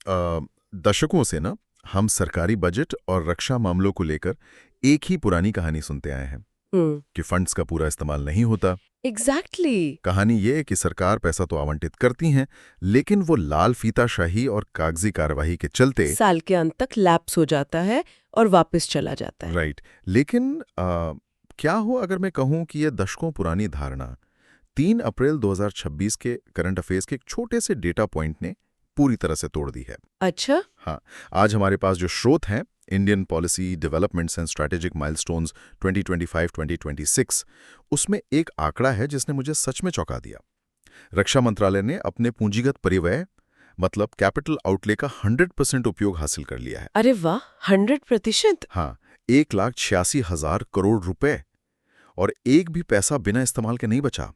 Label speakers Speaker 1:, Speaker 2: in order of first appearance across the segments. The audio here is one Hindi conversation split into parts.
Speaker 1: दशकों से ना हम सरकारी बजट और रक्षा मामलों को लेकर एक ही पुरानी कहानी सुनते आए हैं
Speaker 2: हम्म।
Speaker 1: कि फंड्स का पूरा इस्तेमाल नहीं होता।
Speaker 2: एग्जैक्टली।
Speaker 1: कहानी ये है कि सरकार पैसा तो आवंटित करती हैं, लेकिन वो लाल फीताशाही और कागजी कार्यवाही के चलते।
Speaker 2: साल के अंत तक लैप्स हो जाता है और वापस चला जाता है।
Speaker 1: राइट। लेकिन क्या हो अगर मैं कहूं कि ये दशकों पुरानी धारणा 3 अप्रैल 2026 के करंट अफेयर्स के एक छोटे से डेटा पॉइंट ने पूरी तरह से तोड़ दी है।
Speaker 2: अच्छा।
Speaker 1: हाँ, आज हमारे पास जो स्रोत हैं, Indian policy developments and strategic milestones 2025-2026, उसमें एक आंकड़ा है जिसने मुझे सच में चौंका दिया। रक्षा मंत्रालय ने अपने पूंजीगत परिव्यय मतलब कैपिटल आउटले का 100% उपयोग हासिल कर लिया है।
Speaker 2: अरे वाह, 100%।
Speaker 1: हाँ, 1,86,000 करोड़ रुपए, और एक भी पैसा बिना इस्तेमाल के नहीं बचा।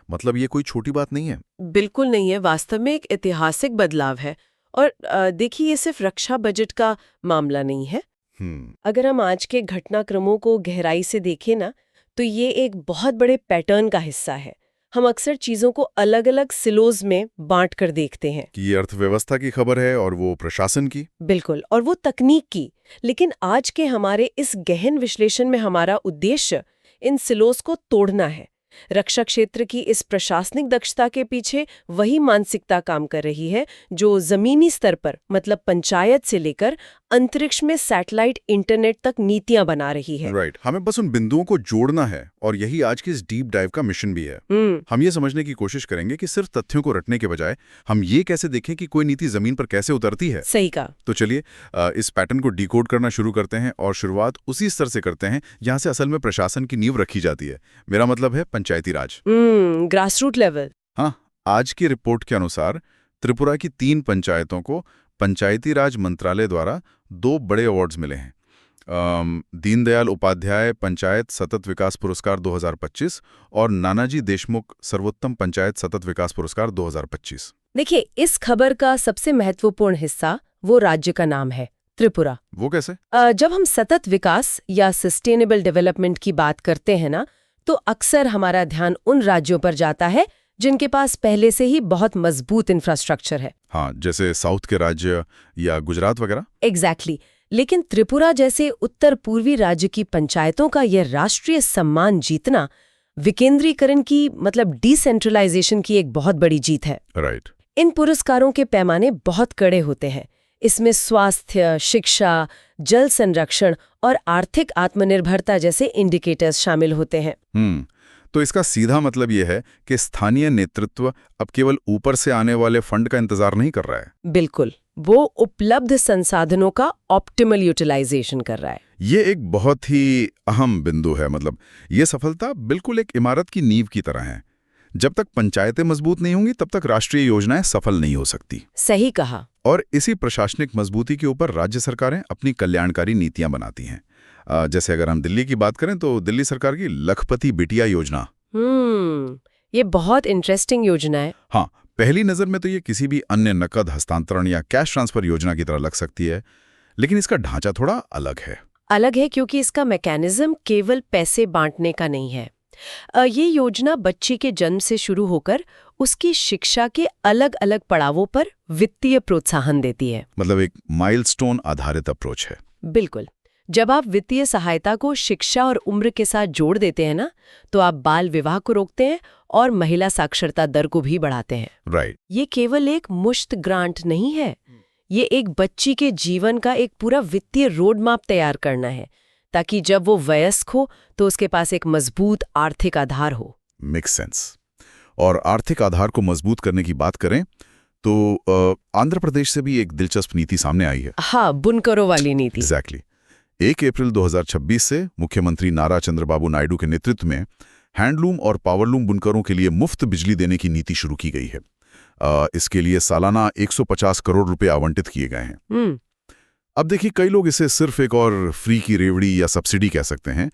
Speaker 1: मतलब ये कोई छोटी बात नहीं है।
Speaker 2: बिल्कुल नहीं है, वास्तव में एक ऐतिहासिक बदलाव है। और देखिए, ये सिर्फ रक्षा बजट का मामला नहीं है।
Speaker 1: हम्म।
Speaker 2: अगर हम आज के घटनाक्रमों को गहराई से देखें ना, तो ये एक बहुत बड़े पैटर्न का हिस्सा है। हम अक्सर चीजों को अलग अलग सिलोज में बांट कर देखते हैं।
Speaker 1: कि ये अर्थव्यवस्था की खबर है और वो प्रशासन की।
Speaker 2: बिल्कुल, और वो तकनीक की। लेकिन आज के हमारे इस गहन विश्लेषण में हमारा उद्देश्य इन सिलोस को तोड़ना है। रक्षा क्षेत्र की इस प्रशासनिक दक्षता के पीछे वही मानसिकता काम कर रही है जो जमीनी स्तर पर, मतलब पंचायत से लेकर अंतरिक्ष में सैटेलाइट इंटरनेट तक नीतियां बना रही है।
Speaker 1: राइट। हमें बस उन बिंदुओं को जोड़ना है, और यही आज की इस डीप डाइव का मिशन भी है। हम ये समझने की कोशिश करेंगे कि सिर्फ तथ्यों को रटने के बजाय हम ये कैसे देखें कि कोई नीति जमीन पर कैसे उतरती है।
Speaker 2: सही कहा।
Speaker 1: तो चलिए इस पैटर्न को डिकोड करना शुरू करते हैं, और शुरुआत उसी स्तर से करते हैं जहां से असल में प्रशासन की नींव रखी जाती है। मेरा मतलब है पंचायती राज।
Speaker 2: Grassroot level.
Speaker 1: हाँ, आज की रिपोर्ट के अनुसार त्रिपुरा की 3 पंचायतों को पंचायती राज मंत्रालय द्वारा 2 बड़े अवार्ड्स मिले हैं। दीनदयाल उपाध्याय पंचायत सतत विकास पुरस्कार 2025 और नानाजी देशमुख सर्वोत्तम पंचायत सतत विकास पुरस्कार 2025।
Speaker 2: देखिए, इस खबर का सबसे महत्वपूर्ण हिस्सा वो राज्य का नाम है, त्रिपुरा।
Speaker 1: वो कैसे?
Speaker 2: जब हम सतत विकास या सस्टेनेबल डेवलपमेंट की बात करते हैं ना, तो अक्सर हमारा ध्यान उन राज्यों पर जाता है जिनके पास पहले से ही बहुत मजबूत इंफ्रास्ट्रक्चर है।
Speaker 1: हाँ, जैसे साउथ के राज्य या गुजरात वगैरह।
Speaker 2: एग्जैक्टली। लेकिन त्रिपुरा जैसे उत्तर पूर्वी राज्य की पंचायतों का यह राष्ट्रीय सम्मान जीतना विकेंद्रीकरण की, मतलब डिसेंट्रलाइजेशन की एक बहुत बड़ी जीत है।
Speaker 1: राइट।
Speaker 2: इन पुरस्कारों के पैमाने बहुत कड़े होते हैं। इसमें स्वास्थ्य, शिक्षा, जल संरक्षण और आर्थिक आत्मनिर्भरता जैसे इंडिकेटर्स शामिल होते हैं।
Speaker 1: तो इसका सीधा मतलब यह है कि स्थानीय नेतृत्व अब केवल ऊपर से आने वाले फंड का इंतजार नहीं कर रहा है।
Speaker 2: बिल्कुल, वो उपलब्ध संसाधनों का ऑप्टिमल यूटिलाइजेशन कर रहा है।
Speaker 1: ये एक बहुत ही अहम बिंदु है। मतलब ये सफलता बिल्कुल एक इमारत की नींव की तरह है। जब तक पंचायतें मजबूत नहीं होंगी तब तक राष्ट्रीय योजनाएं सफल नहीं हो सकती।
Speaker 2: सही कहा।
Speaker 1: और इसी प्रशासनिक मजबूती के ऊपर राज्य सरकारें अपनी कल्याणकारी नीतियां बनाती हैं। जैसे अगर हम दिल्ली की बात करें तो दिल्ली सरकार की लखपति बिटिया योजना।
Speaker 2: ये बहुत इंटरेस्टिंग योजना है।
Speaker 1: हाँ, पहली नजर में तो ये किसी भी अन्य नकद हस्तांतरण या कैश ट्रांसफर योजना की तरह लग सकती है, लेकिन इसका ढांचा थोड़ा अलग है।
Speaker 2: क्योंकि इसका मैकेनिज्म केवल पैसे बांटने का नहीं है। ये योजना बच्ची के जन्म से शुरू होकर उसकी शिक्षा के अलग अलग पड़ावों पर वित्तीय प्रोत्साहन देती है।
Speaker 1: मतलब एक माइलस्टोन आधारित अप्रोच है।
Speaker 2: बिल्कुल। जब आप वित्तीय सहायता को शिक्षा और उम्र के साथ जोड़ देते हैं ना, तो आप बाल विवाह को रोकते हैं और महिला साक्षरता दर को भी बढ़ाते हैं।
Speaker 1: राइट।
Speaker 2: ये केवल एक मुश्त ग्रांट नहीं है, ये एक बच्ची के जीवन का एक पूरा वित्तीय रोड मैप तैयार करना है, ताकि जब वो वयस्क हो तो उसके पास एक मजबूत आर्थिक आधार हो।
Speaker 1: Make sense. और आर्थिक आधार को मजबूत करने की बात करें तो आंध्र प्रदेश से भी एक दिलचस्प नीति सामने आई है।
Speaker 2: हाँ, बुनकरों वाली नीति।
Speaker 1: एग्जैक्टली। 1 अप्रैल 2026 से मुख्यमंत्री नारा चंद्रबाबू नायडू के नेतृत्व में हैंडलूम और पावरलूम बुनकरों के लिए मुफ्त बिजली देने की नीति शुरू की गई है। इसके लिए सालाना 150 करोड़ रुपए आवंटित किए गए हैं। अब देखिए, कई लोग इसे सिर्फ एक और फ्री की रेवड़ी या सब्सिडी कह सकते हैं,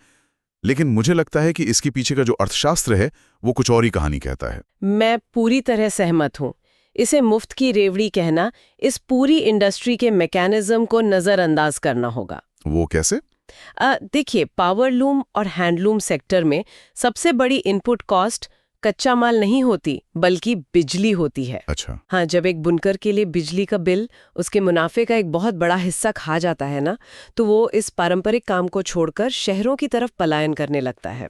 Speaker 1: लेकिन मुझे लगता है कि इसके पीछे का जो अर्थशास्त्र है वो कुछ और ही कहानी कहता है।
Speaker 2: मैं पूरी तरह सहमत हूँ। इसे मुफ्त की रेवड़ी कहना इस पूरी इंडस्ट्री के मैकेनिज्म को नजरअंदाज करना होगा।
Speaker 1: वो कैसे?
Speaker 2: देखिए, पावरलूम और हैंडलूम सेक्टर में सबसे बड़ी इनपुट कॉस्ट कच्चा माल नहीं होती बल्कि बिजली होती है।
Speaker 1: अच्छा।
Speaker 2: हाँ, जब एक बुनकर के लिए बिजली का बिल उसके मुनाफे का एक बहुत बड़ा हिस्सा खा जाता है ना, तो वो इस पारंपरिक काम को छोड़कर शहरों की तरफ पलायन करने लगता है।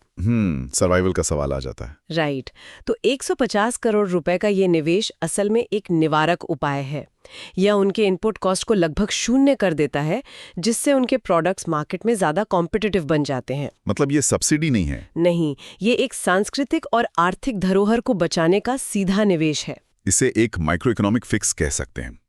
Speaker 1: सर्वाइवल का सवाल आ जाता है।
Speaker 2: राइट। तो 150 करोड़ रुपए का ये निवेश असल में एक निवारक उपाय है। यह उनके इनपुट कॉस्ट को लगभग शून्य कर देता है, जिससे उनके प्रोडक्ट्स मार्केट में ज्यादा कॉम्पिटिटिव बन जाते हैं।
Speaker 1: मतलब ये सब्सिडी नहीं है?
Speaker 2: नहीं, ये एक सांस्कृतिक और आर्थिक धरोहर को बचाने का सीधा निवेश है।
Speaker 1: इसे एक माइक्रो इकोनॉमिक फिक्स कह सकते हैं।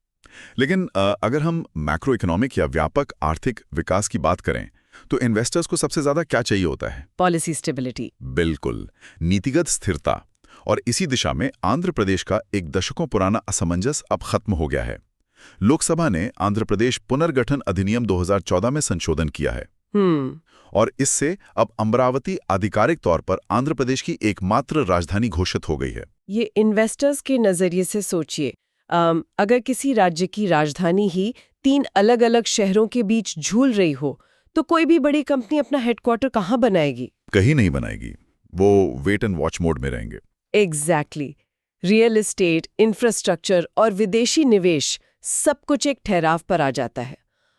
Speaker 1: लेकिन अगर हम मैक्रो इकोनॉमिक या व्यापक आर्थिक विकास की बात करें तो इन्वेस्टर्स को सबसे ज्यादा क्या चाहिए होता है?
Speaker 2: Policy stability.
Speaker 1: बिल्कुल, नीतिगत स्थिरता। और इसी दिशा में आंध्र प्रदेश का एक दशकों पुराना असमंजस अब खत्म हो गया है। लोकसभा ने आंध्र प्रदेश पुनर्गठन अधिनियम 2014 में संशोधन किया है। और इससे अब अमरावती आधिकारिक तौर पर आंध्र प्रदेश की एकमात्र राजधानी घोषित हो गई है।
Speaker 2: ये इन्वेस्टर्स के नजरिए से सोचिए, अगर किसी राज्य की राजधानी ही 3 अलग-अलग शहरों के बीच झूल रही हो, तो कोई भी बड़ी कंपनी अपना हेडक्वार्टर कहाँ बनाएगी?
Speaker 1: कहीं नहीं बनाएगी। वो वेट एंड वॉच मोड में रहेंगे।
Speaker 2: एग्जैक्टली। रियल एस्टेट, इंफ्रास्ट्रक्चर और विदेशी निवेश सब कुछ एक ठहराव पर आ जाता है।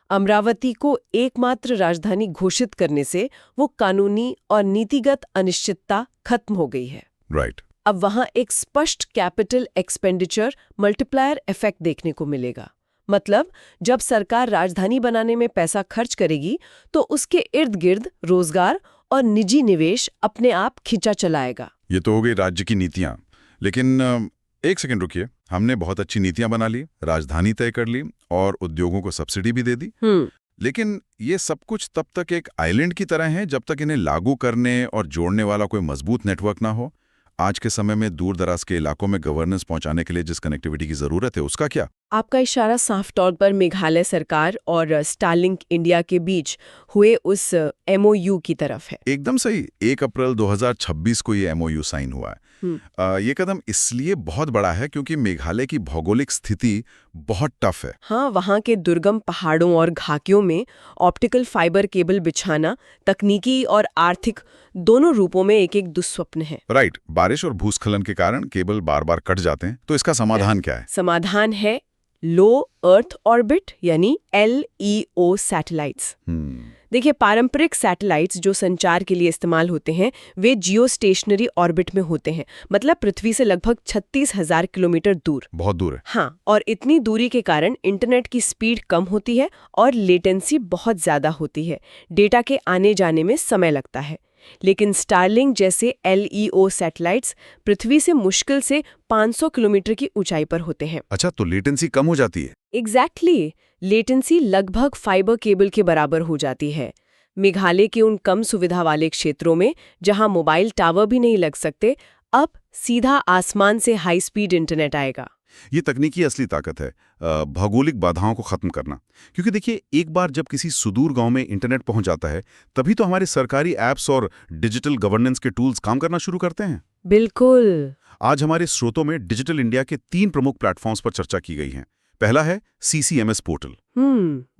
Speaker 2: अमरावती को एकमात्र राजधानी घोषित करने से वो कानूनी और नीतिगत अनिश्चितता खत्म हो गई है।
Speaker 1: राइट।
Speaker 2: अब वहां एक स्पष्ट कैपिटल एक्सपेंडिचर मल्टीप्लायर इफेक्ट देखने को मिलेगा। मतलब जब सरकार राजधानी बनाने में पैसा खर्च करेगी तो उसके इर्द गिर्द रोजगार और निजी निवेश अपने आप खिंचा चलाएगा।
Speaker 1: ये तो हो गई राज्य की नीतियां। लेकिन एक सेकंड रुकिए, हमने बहुत अच्छी नीतियां बना ली, राजधानी तय कर ली और उद्योगों को सब्सिडी भी दे दी। लेकिन ये सब कुछ तब तक एक आइलैंड की तरह है जब तक इन्हें लागू करने और जोड़ने वाला कोई मजबूत नेटवर्क ना हो। आज के समय में दूर दराज के इलाकों में गवर्नेंस पहुंचाने के लिए जिस कनेक्टिविटी की जरूरत है, उसका क्या?
Speaker 2: आपका इशारा साफ तौर पर मेघालय सरकार और स्टारलिंक इंडिया के बीच हुए उस MOU की तरफ है।
Speaker 1: एकदम सही। 1 अप्रैल 2026 को ये MOU साइन हुआ है। ये कदम इसलिए बहुत बड़ा है क्योंकि मेघालय की भौगोलिक स्थिति बहुत टफ है।
Speaker 2: हाँ, वहाँ के दुर्गम पहाड़ों और घाटियों में ऑप्टिकल फाइबर केबल बिछाना तकनीकी और आर्थिक दोनों रूपों में एक दुस्वप्न है।
Speaker 1: राइट। बारिश और भूस्खलन के कारण केबल बार बार कट जाते हैं, तो इसका समाधान क्या है?
Speaker 2: समाधान है लो अर्थ ऑर्बिट यानी LEO सैटेलाइट्स। देखिए, पारंपरिक सैटेलाइट्स जो संचार के लिए इस्तेमाल होते हैं वे जियो स्टेशनरी ऑर्बिट में होते हैं, मतलब पृथ्वी से लगभग 36,000 किलोमीटर दूर।
Speaker 1: बहुत दूर है।
Speaker 2: हाँ, और इतनी दूरी के कारण इंटरनेट की स्पीड कम होती है और लेटेंसी बहुत ज्यादा होती है। डेटा के आने जाने में समय लगता है। लेकिन स्टारलिंक जैसे LEO सैटेलाइट्स पृथ्वी से मुश्किल से 500 किलोमीटर की ऊंचाई पर होते हैं।
Speaker 1: अच्छा, तो लेटेंसी कम हो जाती है?
Speaker 2: एग्जैक्टली। लेटेंसी लगभग फाइबर केबल के बराबर हो जाती है। मेघालय के उन कम सुविधा वाले क्षेत्रों में जहां मोबाइल टावर भी नहीं लग सकते, अब सीधा आसमान से हाई स्पीड इंटरनेट आएगा।
Speaker 1: ये तकनीकी असली ताकत है, भौगोलिक बाधाओं को खत्म करना। क्योंकि देखिए, एक बार जब किसी सुदूर गांव में इंटरनेट पहुंच जाता है, तभी तो हमारे सरकारी ऐप्स और डिजिटल गवर्नेंस के टूल्स काम करना शुरू करते हैं।
Speaker 2: बिल्कुल।
Speaker 1: आज हमारे स्रोतों में डिजिटल इंडिया के 3 प्रमुख प्लेटफॉर्म्स पर चर्चा की गई है। पहला है CCMS पोर्टल,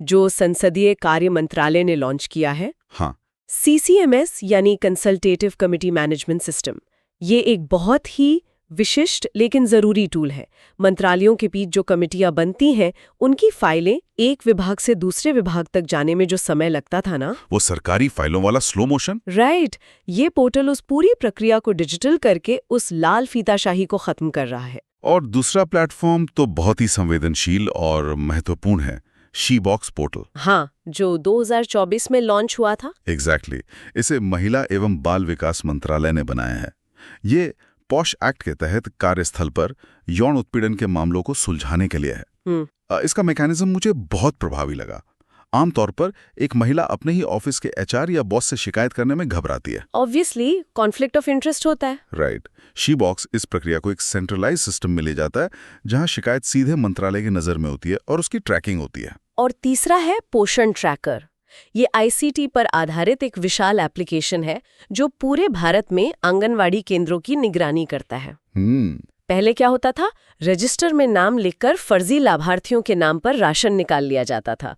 Speaker 2: जो संसदीय कार्य मंत्रालय ने लॉन्च किया है।
Speaker 1: हाँ।
Speaker 2: CCMS यानी कंसल्टेटिव कमिटी मैनेजमेंट सिस्टम, ये एक बहुत ही विशिष्ट लेकिन जरूरी टूल है। मंत्रालयों के बीच जो कमिटियां बनती हैं, उनकी फाइलें एक विभाग से दूसरे विभाग तक जाने में जो समय लगता था ना,
Speaker 1: वो सरकारी फाइलों वाला स्लो मोशन।
Speaker 2: राइट। ये पोर्टल उस पूरी प्रक्रिया को डिजिटल करके उस लाल फीताशाही को खत्म कर रहा है।
Speaker 1: और दूसरा प्लेटफॉर्म तो बहुत ही संवेदनशील और महत्वपूर्ण है, शी-बॉक्स पोर्टल।
Speaker 2: हाँ, जो 2024 में लॉन्च हुआ था।
Speaker 1: एग्जैक्टली। इसे महिला एवं बाल विकास मंत्रालय ने बनाया है। ये पॉश एक्ट के तहत कार्यस्थल पर यौन उत्पीड़न के मामलों को सुलझाने के लिए है। इसका मैकेनिज्म मुझे बहुत प्रभावी लगा। आमतौर पर एक महिला अपने ही ऑफिस के HR या बॉस से शिकायत करने में घबराती है।
Speaker 2: ऑब्वियसली कॉन्फ्लिक्ट ऑफ इंटरेस्ट होता है।
Speaker 1: राइट। शी-बॉक्स इस प्रक्रिया को एक सेंट्रलाइज सिस्टम में ले जाता है जहां शिकायत सीधे मंत्रालय की नजर में होती है और उसकी ट्रैकिंग होती है।
Speaker 2: और तीसरा है पोषण ट्रैकर। ये ICT पर आधारित एक विशाल एप्लीकेशन है जो पूरे भारत में आंगनवाड़ी केंद्रों की निगरानी करता है। पहले क्या होता था, रजिस्टर में नाम लिखकर फर्जी लाभार्थियों के नाम पर राशन निकाल लिया जाता था।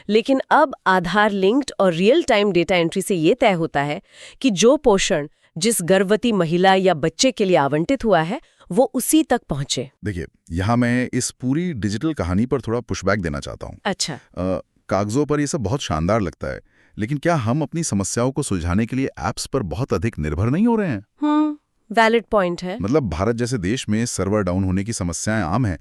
Speaker 2: लेकिन अब आधार लिंक्ड और रियल टाइम डेटा एंट्री से ये तय होता है कि जो पोषण जिस गर्भवती महिला या बच्चे के लिए आवंटित हुआ है वो उसी तक पहुंचे।
Speaker 1: देखिए, यहाँ मैं इस पूरी डिजिटल कहानी पर थोड़ा पुशबैक देना चाहता हूँ।
Speaker 2: अच्छा।
Speaker 1: कागजों पर ये सब बहुत शानदार लगता है, लेकिन क्या हम अपनी समस्याओं को सुलझाने के लिए ऐप्स पर बहुत अधिक निर्भर नहीं हो रहे हैं?
Speaker 2: वैलिड पॉइंट है।
Speaker 1: मतलब भारत जैसे देश में सर्वर डाउन होने की समस्याएं आम हैं।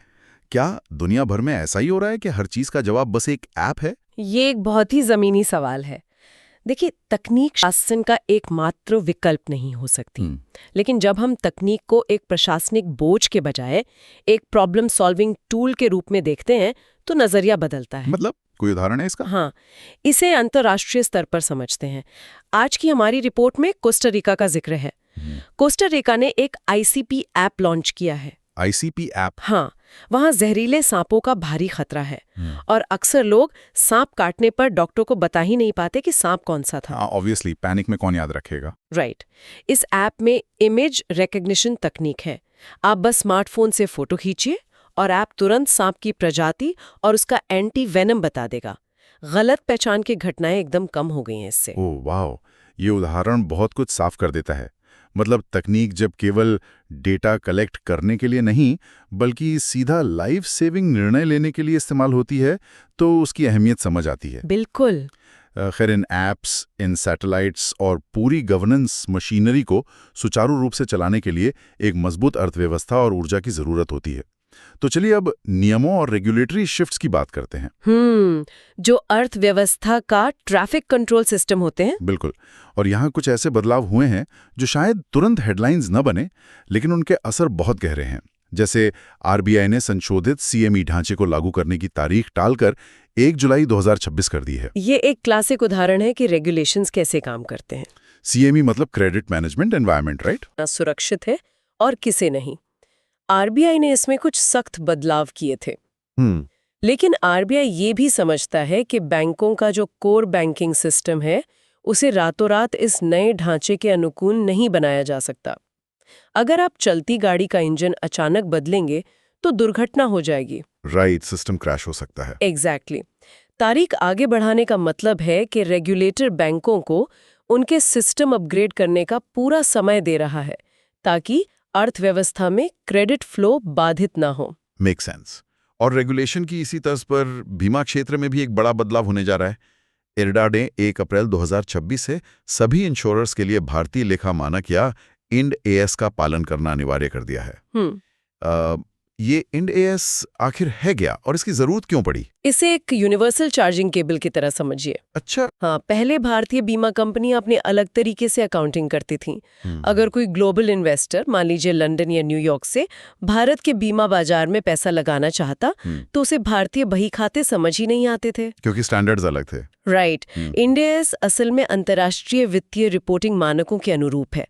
Speaker 1: क्या दुनिया भर में ऐसा ही हो रहा है कि हर चीज का जवाब बस एक ऐप है?
Speaker 2: ये एक बहुत ही जमीनी सवाल है। देखिए, तकनीक शासन का एकमात्र विकल्प नहीं हो सकती, लेकिन जब हम तकनीक को एक प्रशासनिक बोझ के बजाय एक प्रॉब्लम सॉल्विंग टूल के रूप में देखते हैं तो नजरिया बदलता है।
Speaker 1: मतलब कोई उदाहरण है इसका?
Speaker 2: हाँ, इसे अंतर्राष्ट्रीय स्तर पर समझते हैं। आज की हमारी रिपोर्ट में कोस्टारिका का जिक्र है। कोस्टारिका ने एक आईसीपी ऐप लॉन्च किया है।
Speaker 1: ICP app?
Speaker 2: हाँ, वहाँ जहरीले सांपों का भारी खतरा है और अक्सर लोग सांप काटने पर डॉक्टर को बता ही नहीं पाते कि सांप कौन सा था।
Speaker 1: ऑब्वियसली, पैनिक में कौन याद रखेगा?
Speaker 2: राइट। इस ऐप में इमेज रिकग्निशन तकनीक है। आप बस स्मार्टफोन से फोटो खींचिए और ऐप तुरंत सांप की प्रजाति और उसका एंटी वेनम बता देगा। गलत पहचान की घटनाएं एकदम कम हो गई हैं इससे।
Speaker 1: ओह वाह, ये उदाहरण बहुत कुछ साफ कर देता है। मतलब तकनीक जब केवल डेटा कलेक्ट करने के लिए नहीं, बल्कि सीधा लाइफ सेविंग निर्णय लेने के लिए इस्तेमाल होती है, तो उसकी अहमियत समझ आती है।
Speaker 2: बिल्कुल।
Speaker 1: खैर, इन ऐप्स, इन सैटेलाइट्स और पूरी गवर्नेंस मशीनरी को सुचारू रूप से चलाने के लिए एक मजबूत अर्थव्यवस्था और ऊर्जा की जरूरत होती है। तो चलिए अब नियमों और रेगुलेटरी शिफ्ट्स की बात करते हैं।
Speaker 2: जो अर्थव्यवस्था का ट्रैफिक कंट्रोल सिस्टम होते हैं।
Speaker 1: बिल्कुल। और यहाँ कुछ ऐसे बदलाव हुए हैं जो शायद तुरंत हेडलाइंस न बने, लेकिन उनके असर बहुत गहरे हैं। जैसे आरबीआई ने संशोधित सीएमई ढांचे को लागू करने की तारीख टालकर 1 जुलाई 2026 कर दी है।
Speaker 2: ये एक क्लासिक उदाहरण है कि रेगुलेशंस कैसे काम करते हैं।
Speaker 1: सीएमई मतलब क्रेडिट मैनेजमेंट एनवायरनमेंट, राइट?
Speaker 2: सुरक्षित है और किसे नहीं। आरबीआई ने इसमें कुछ सख्त बदलाव किए थे। लेकिन आरबीआई ये भी समझता है कि बैंकों का जो कोर बैंकिंग सिस्टम है उसे रातों रात इस नए ढांचे के अनुकूल नहीं बनाया जा सकता। अगर आप चलती गाड़ी का इंजन अचानक बदलेंगे तो दुर्घटना हो जाएगी।
Speaker 1: राइट, सिस्टम क्रैश हो सकता है।
Speaker 2: एग्जैक्टली। तारीख आगे बढ़ाने का मतलब है कि रेगुलेटर बैंकों को उनके सिस्टम अपग्रेड करने का पूरा समय दे रहा है ताकि अर्थव्यवस्था में क्रेडिट फ्लो बाधित ना हो।
Speaker 1: Make sense. और रेगुलेशन की इसी तर्ज पर बीमा क्षेत्र में भी एक बड़ा बदलाव होने जा रहा है। इरडा ने 1 अप्रैल 2026 से सभी इंश्योरर्स के लिए भारतीय लेखा मानक या इंड एएस का पालन करना अनिवार्य कर दिया है। ये इंड एएस आखिर है क्या और इसकी जरूरत क्यों पड़ी?
Speaker 2: इसे एक यूनिवर्सल चार्जिंग केबल की तरह समझिए।
Speaker 1: अच्छा।
Speaker 2: हाँ, पहले भारतीय बीमा कंपनियां अपने अलग तरीके से अकाउंटिंग करती थीं। अगर कोई ग्लोबल इन्वेस्टर, मान लीजिए लंदन या न्यूयॉर्क से, भारत के बीमा बाजार में पैसा लगाना चाहता तो उसे भारतीय बही खाते समझ ही नहीं आते थे,
Speaker 1: क्योंकि स्टैंडर्ड्स अलग थे।
Speaker 2: राइट। इंड एएस असल में अंतर्राष्ट्रीय वित्तीय रिपोर्टिंग मानकों के अनुरूप है।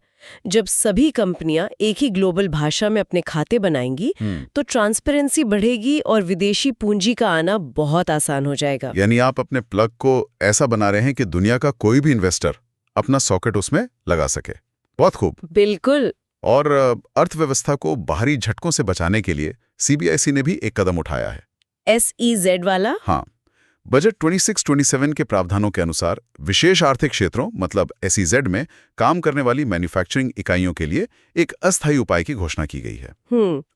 Speaker 2: जब सभी कंपनियां एक ही ग्लोबल भाषा में अपने खाते बनाएंगी तो ट्रांसपेरेंसी बढ़ेगी और विदेशी पूंजी का आना बहुत आसान हो जाएगा।
Speaker 1: यानी आप अपने प्लग को ऐसा बना रहे हैं कि दुनिया का कोई भी इन्वेस्टर अपना सॉकेट उसमें लगा सके। बहुत खूब।
Speaker 2: बिल्कुल।
Speaker 1: और अर्थव्यवस्था को बाहरी झटकों से बचाने के लिए सीबीआईसी ने भी एक कदम उठाया है।
Speaker 2: SEZ वाला?
Speaker 1: हाँ। बजट 26-27 के प्रावधानों के अनुसार विशेष आर्थिक क्षेत्रों मतलब SEZ में काम करने वाली मैन्युफैक्चरिंग इकाइयों के लिए एक अस्थायी उपाय की घोषणा की गई है।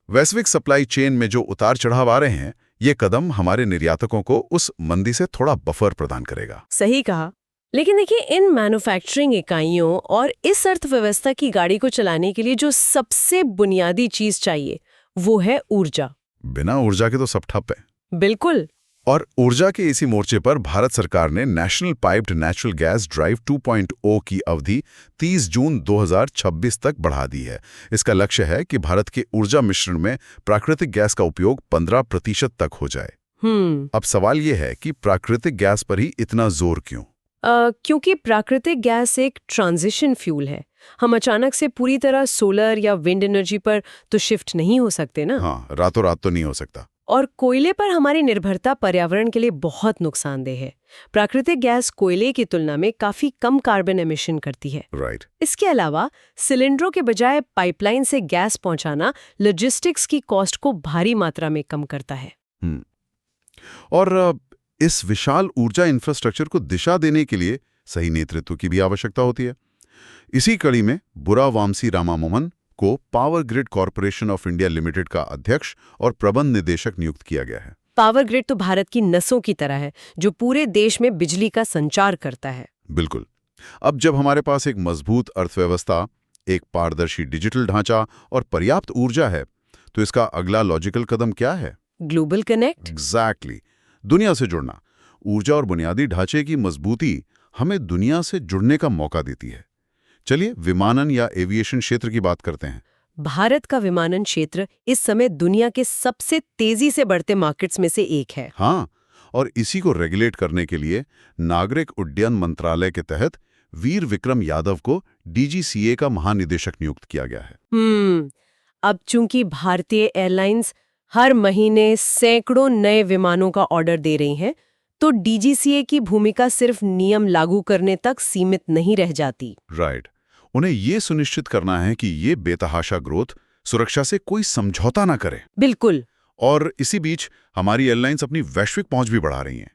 Speaker 1: वैश्विक सप्लाई चेन में जो उतार चढ़ाव आ रहे हैं, ये कदम हमारे निर्यातकों को उस मंदी से थोड़ा बफर प्रदान करेगा।
Speaker 2: सही कहा। लेकिन देखिए, इन मैन्युफैक्चरिंग इकाइयों और इस अर्थव्यवस्था की गाड़ी को चलाने के लिए जो सबसे बुनियादी चीज चाहिए वो है ऊर्जा।
Speaker 1: बिना ऊर्जा के तो सब ठप है।
Speaker 2: बिल्कुल।
Speaker 1: और ऊर्जा के इसी मोर्चे पर भारत सरकार ने national piped natural gas drive 2.0 की अवधि 30 जून 2026 तक बढ़ा दी है। इसका लक्ष्य है कि भारत के ऊर्जा मिश्रण में प्राकृतिक गैस का उपयोग 15% तक हो जाए। अब सवाल ये है कि प्राकृतिक गैस पर ही इतना जोर क्यों?
Speaker 2: क्योंकि प्राकृतिक गैस एक ट्रांजिशन फ्यूल है। हम अचानक से पूरी तरह सोलर या विंड एनर्जी पर तो शिफ्ट नहीं हो सकते ना।
Speaker 1: हाँ, रातों रात तो नहीं हो सकता।
Speaker 2: और कोयले पर हमारी निर्भरता पर्यावरण के लिए बहुत नुकसानदेह है। प्राकृतिक गैस कोयले की तुलना में काफी कम कार्बन एमिशन करती है।
Speaker 1: राइट।
Speaker 2: इसके अलावा सिलेंडरों के बजाय पाइपलाइन से गैस पहुंचाना लॉजिस्टिक्स की कॉस्ट को भारी मात्रा में कम करता है।
Speaker 1: और इस विशाल ऊर्जा इंफ्रास्ट्रक्चर को दिशा देने के लिए सही नेतृत्व की भी आवश्यकता होती है। इसी कड़ी में बुरा वामसी रामामोहन को power grid corporation of India limited का अध्यक्ष और प्रबंध निदेशक नियुक्त किया गया है।
Speaker 2: पावर ग्रिड तो भारत की नसों की तरह है, जो पूरे देश में बिजली का संचार करता है।
Speaker 1: बिल्कुल। अब जब हमारे पास एक मजबूत अर्थव्यवस्था, एक पारदर्शी डिजिटल ढांचा और पर्याप्त ऊर्जा है, तो इसका अगला लॉजिकल कदम क्या है?
Speaker 2: Global connect.
Speaker 1: एग्जैक्टली। दुनिया से जुड़ना। ऊर्जा और बुनियादी ढांचे की मजबूती हमें दुनिया से जुड़ने का मौका देती है। चलिए विमानन या एविएशन क्षेत्र की बात करते हैं।
Speaker 2: भारत का विमानन क्षेत्र इस समय दुनिया के सबसे तेजी से बढ़ते मार्केट्स में से एक है।
Speaker 1: हाँ, और इसी को रेगुलेट करने के लिए नागरिक उड्डयन मंत्रालय के तहत वीर विक्रम यादव को डीजीसीए का महानिदेशक नियुक्त किया गया है।
Speaker 2: अब चूंकि भारतीय एयरलाइंस हर महीने सैकड़ों नए विमानों का ऑर्डर दे रही हैं, तो डीजीसीए की भूमिका सिर्फ नियम लागू करने तक सीमित नहीं रह जाती।
Speaker 1: राइट। उन्हें ये सुनिश्चित करना है कि ये बेतहाशा ग्रोथ सुरक्षा से कोई समझौता ना करे।
Speaker 2: बिल्कुल।
Speaker 1: और इसी बीच हमारी एयरलाइंस अपनी वैश्विक पहुंच भी बढ़ा रही हैं।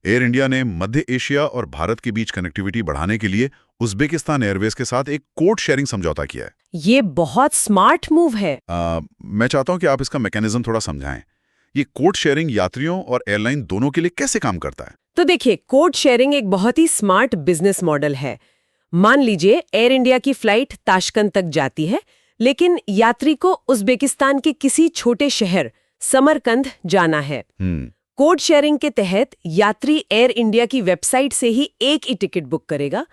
Speaker 1: एयर इंडिया ने मध्य एशिया और भारत के बीच कनेक्टिविटी बढ़ाने के लिए उज़्बेकिस्तान एयरवेज के साथ एक कोड शेयरिंग समझौता किया है।
Speaker 2: ये बहुत स्मार्ट मूव है।
Speaker 1: मैं चाहता हूं कि आप इसका मैकेनिज्म थोड़ा समझाएं। ये कोड शेयरिंग यात्रियों और एयरलाइन दोनों के लिए कैसे काम करता है?
Speaker 2: तो देखिए, कोड शेयरिंग एक बहुत ही स्मार्ट बिजनेस मॉडल है। मान लीजिए एयर इंडिया की फ्लाइट ताशकंद तक जाती है, लेकिन यात्री को उज़्बेकिस्तान के किसी छोटे शहर समरकंद जाना है। कोड शेयरिंग के तहत यात्री एयर इंडिया की वेबसाइट से ही एक ही टिकट बुक करेगा,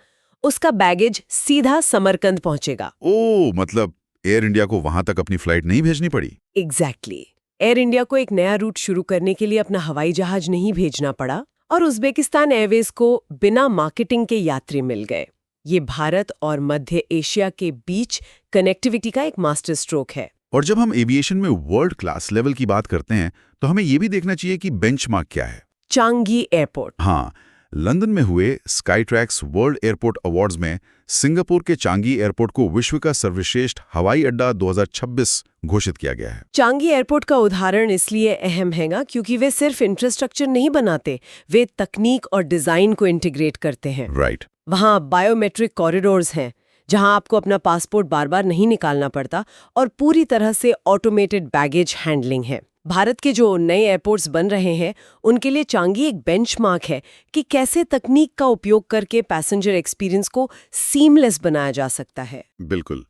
Speaker 2: उसका बैगेज सीधा समरकंद पहुंचेगा।
Speaker 1: ओह, मतलब एयर इंडिया को वहां तक अपनी फ्लाइट नहीं भेजनी पड़ी।
Speaker 2: एग्जैक्टली। एयर इंडिया को एक नया रूट शुरू करने के लिए अपना हवाई जहाज नहीं भेजना पड़ा और उज़्बेकिस्तान एयरवेज को बिना मार्केटिंग के यात्री मिल गए। ये भारत और मध्य एशिया के बीच कनेक्टिविटी का एक मास्टर स्ट्रोक है।
Speaker 1: और जब हम एविएशन में वर्ल्ड क्लास लेवल की बात करते हैं, तो हमें यह भी देखना चाहिए कि बेंचमार्क क्या है।
Speaker 2: Changi airport.
Speaker 1: हाँ, लंदन में हुए स्काईट्रैक्स वर्ल्ड एयरपोर्ट अवार्ड्स में सिंगापुर के चांगी एयरपोर्ट को विश्व का सर्वश्रेष्ठ हवाई अड्डा 2026 घोषित किया गया है।
Speaker 2: चांगी एयरपोर्ट का उदाहरण इसलिए अहम हैगा क्योंकि वे सिर्फ इंफ्रास्ट्रक्चर नहीं बनाते, वे तकनीक और डिजाइन को इंटीग्रेट करते हैं।
Speaker 1: राइट।
Speaker 2: वहाँ बायोमेट्रिक कॉरिडोर्स हैं, जहाँ आपको अपना पासपोर्ट बार बार नहीं निकालना पड़ता, और पूरी तरह से ऑटोमेटेड बैगेज हैंडलिंग है। भारत के जो नए एयरपोर्ट्स बन रहे हैं, उनके लिए चांगी एक बेंचमार्क है कि कैसे तकनीक का उपयोग करके पैसेंजर एक्सपीरियंस को सीमलेस बनाया जा सकता है।
Speaker 1: बिल्कुल।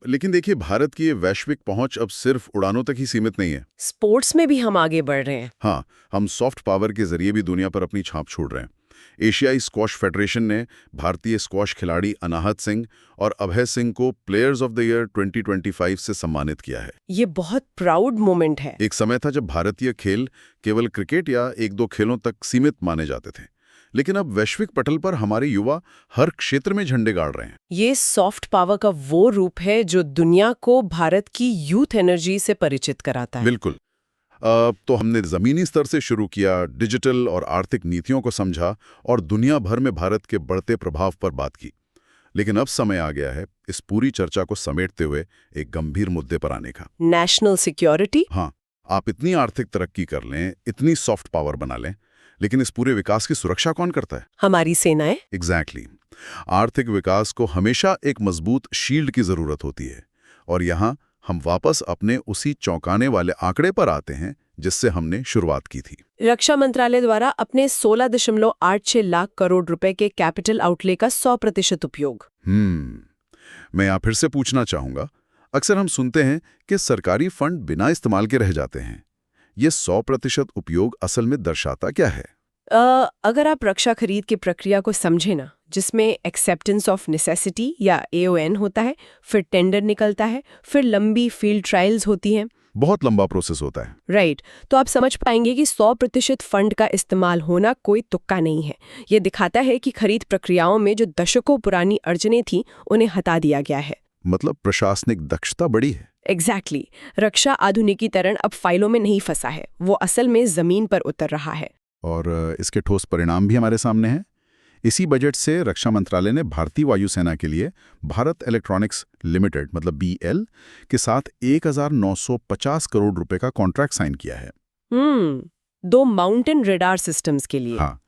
Speaker 1: लेकिन देखिए, भारत की ये वैश्विक पहुंच अब सिर्फ उड़ानों तक ही सीमित नहीं है।
Speaker 2: स्पोर्ट्स में भी हम आगे बढ़ रहे हैं।
Speaker 1: हाँ, हम सॉफ्ट पावर के जरिए भी दुनिया पर अपनी छाप छोड़ रहे हैं। एशियाई स्क्वॉश फेडरेशन ने भारतीय स्क्वॉश खिलाड़ी अनाहत सिंह और अभय सिंह को प्लेयर्स ऑफ द ईयर 2025 से सम्मानित किया है।
Speaker 2: ये बहुत प्राउड मोमेंट है।
Speaker 1: एक समय था जब भारतीय खेल केवल क्रिकेट या एक दो खेलों तक सीमित माने जाते थे, लेकिन अब वैश्विक पटल पर हमारे युवा हर क्षेत्र में झंडे गाड़ रहे हैं।
Speaker 2: ये सॉफ्ट पावर का वो रूप है जो दुनिया को भारत की यूथ एनर्जी से परिचित कराता है।
Speaker 1: बिल्कुल। तो हमने जमीनी स्तर से शुरू किया, डिजिटल और आर्थिक नीतियों को समझा और दुनिया भर में भारत के बढ़ते प्रभाव पर बात की। लेकिन अब समय आ गया है इस पूरी चर्चा को समेटते हुए एक गंभीर मुद्दे पर आने का।
Speaker 2: National security.
Speaker 1: हाँ, आप इतनी आर्थिक तरक्की कर लें, इतनी सॉफ्ट पावर बना लें, लेकिन इस पूरे विकास की सुरक्षा कौन करता है?
Speaker 2: हमारी सेनाएं।
Speaker 1: एग्जैक्टली। आर्थिक विकास को हमेशा एक मजबूत शील्ड की जरूरत होती है, और यहाँ हम वापस अपने उसी चौंकाने वाले आंकड़े पर आते हैं जिससे हमने शुरुआत की थी।
Speaker 2: रक्षा मंत्रालय द्वारा अपने 16.86 लाख करोड़ रुपए के कैपिटल आउटले का 100% उपयोग।
Speaker 1: मैं यहाँ फिर से पूछना चाहूंगा, अक्सर हम सुनते हैं कि सरकारी फंड बिना इस्तेमाल के रह जाते हैं। ये 100% उपयोग असल में दर्शाता क्या है?
Speaker 2: अगर आप रक्षा खरीद की प्रक्रिया को समझे ना, जिसमें एक्सेप्टेंस ऑफ नेसेसिटी या AON होता है, फिर टेंडर निकलता है, फिर लंबी फील्ड ट्रायल्स होती हैं।
Speaker 1: बहुत लंबा प्रोसेस होता है।
Speaker 2: राइट। तो आप समझ पाएंगे कि 100% फंड का इस्तेमाल होना कोई तुक्का नहीं है। ये दिखाता है कि खरीद प्रक्रियाओं में जो दशकों पुरानी अड़चनें थीं, उन्हें हटा दिया गया है।
Speaker 1: मतलब प्रशासनिक दक्षता बढ़ी है।
Speaker 2: एग्जैक्टली। रक्षा आधुनिकीकरण अब फाइलों में नहीं फंसा है, वो असल में जमीन पर उतर रहा है।
Speaker 1: और इसके ठोस परिणाम भी हमारे सामने हैं। इसी बजट से रक्षा मंत्रालय ने भारतीय वायुसेना के लिए भारत इलेक्ट्रॉनिक्स लिमिटेड मतलब BL के साथ 1950 करोड़ रुपए का कॉन्ट्रैक्ट साइन किया है।
Speaker 2: 2 माउंटेन रेडार सिस्टम्स के लिए।
Speaker 1: हाँ,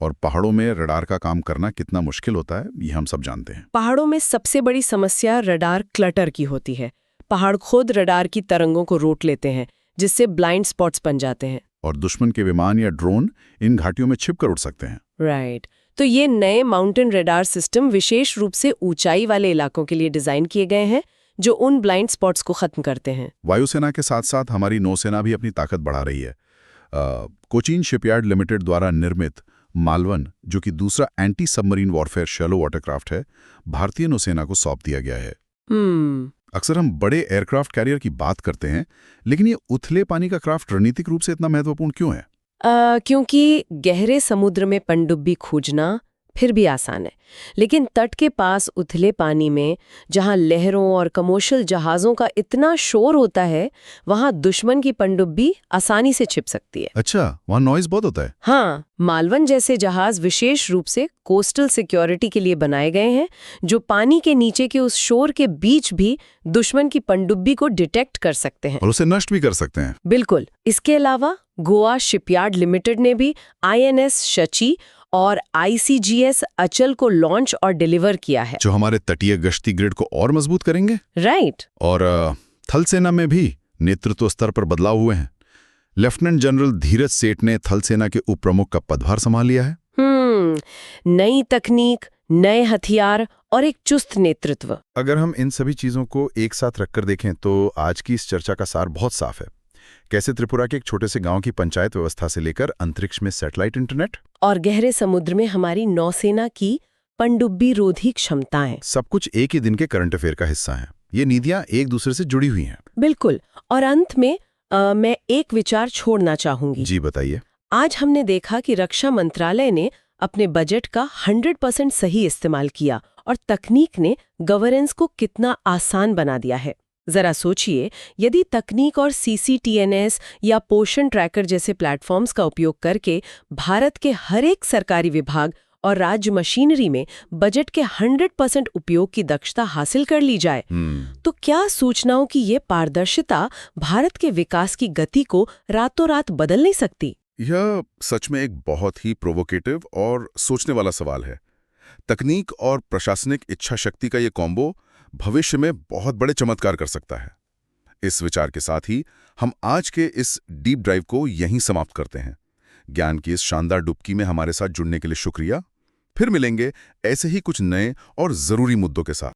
Speaker 1: और पहाड़ों में रडार का काम करना कितना मुश्किल होता है, ये हम सब जानते हैं।
Speaker 2: पहाड़ों में सबसे बड़ी समस्या रडार क्लटर की होती है। पहाड़ खुद रडार की तरंगों को रोक लेते हैं, जिससे ब्लाइंड स्पॉट्स बन जाते हैं।
Speaker 1: और दुश्मन के विमान या ड्रोन इन घाटियों में छिपकर उड़ सकते हैं।
Speaker 2: राइट। तो ये नए माउंटेन रडार सिस्टम विशेष रूप से ऊंचाई वाले इलाकों के लिए डिजाइन किए गए हैं, जो उन ब्लाइंड स्पॉट्स को खत्म करते हैं।
Speaker 1: वायुसेना के साथ साथ हमारी नौसेना भी अपनी ताकत बढ़ा रही है। कोचीन शिपयार्ड लिमिटेड द्वारा निर्मित मालवन, जो कि दूसरा anti submarine warfare shallow watercraft है, भारतीय नौसेना को सौंप दिया गया है। अक्सर हम बड़े एयरक्राफ्ट कैरियर की बात करते हैं, लेकिन ये उथले पानी का क्राफ्ट रणनीतिक रूप से इतना महत्वपूर्ण क्यों है?
Speaker 2: क्योंकि गहरे समुद्र में पनडुब्बी खोजना फिर भी आसान है, लेकिन तट के पास उथले पानी में, जहां लहरों और कमर्शियल जहाज़ों का इतना शोर होता है, वहां दुश्मन की पनडुब्बी आसानी से छिप सकती है।
Speaker 1: अच्छा, वहाँ नॉइज बहुत होता है।
Speaker 2: हाँ, मालवन जैसे जहाज विशेष रूप से कोस्टल सिक्योरिटी के लिए बनाए गए हैं, जो पानी के नीचे के उस शोर के बीच भी दुश्मन की पनडुब्बी को डिटेक्ट कर सकते हैं
Speaker 1: और उसे नष्ट भी कर सकते हैं।
Speaker 2: बिल्कुल। इसके अलावा गोवा शिपयार्ड लिमिटेड ने भी INS शची और ICGS अचल को लॉन्च और डिलीवर किया है,
Speaker 1: जो हमारे तटीय गश्ती ग्रिड को और मजबूत करेंगे।
Speaker 2: राइट।
Speaker 1: और थल सेना में भी नेतृत्व स्तर पर बदलाव हुए हैं। लेफ्टिनेंट जनरल धीरज सेठ ने थल सेना के उप प्रमुख का पदभार संभाल लिया है।
Speaker 2: नई तकनीक, नए हथियार और एक चुस्त नेतृत्व।
Speaker 1: अगर हम इन सभी चीजों को एक साथ रखकर देखें तो आज की इस चर्चा का सार बहुत साफ है। कैसे त्रिपुरा के एक छोटे से गांव की पंचायत व्यवस्था से लेकर अंतरिक्ष में सैटेलाइट इंटरनेट
Speaker 2: और गहरे समुद्र में हमारी नौसेना की पनडुब्बी रोधी क्षमताएं,
Speaker 1: सब कुछ एक ही दिन के करंट अफेयर का हिस्सा हैं। ये नीतियां एक दूसरे से जुड़ी हुई हैं।
Speaker 2: बिल्कुल। और अंत में मैं एक विचार छोड़ना चाहूंगी।
Speaker 1: जी बताइए।
Speaker 2: आज हमने देखा कि रक्षा मंत्रालय ने अपने बजट का 100% सही इस्तेमाल किया और तकनीक ने गवर्नेंस को कितना आसान बना दिया है। जरा सोचिए, यदि तकनीक और CCTNS या पोषण ट्रैकर जैसे प्लेटफॉर्म्स का उपयोग करके भारत के हर एक सरकारी विभाग और राज्य मशीनरी में बजट के 100% उपयोग की दक्षता हासिल कर ली जाए, तो क्या सूचनाओं की ये पारदर्शिता भारत के विकास की गति को रातों रात बदल नहीं सकती?
Speaker 1: यह सच में एक बहुत ही प्रोवोकेटिव और सोचने वाला सवाल है। तकनीक और प्रशासनिक इच्छा शक्ति का ये कॉम्बो भविष्य में बहुत बड़े चमत्कार कर सकता है। इस विचार के साथ ही हम आज के इस डीप ड्राइव को यहीं समाप्त करते हैं। ज्ञान की इस शानदार डुबकी में हमारे साथ जुड़ने के लिए शुक्रिया। फिर मिलेंगे ऐसे ही कुछ नए और जरूरी मुद्दों के साथ।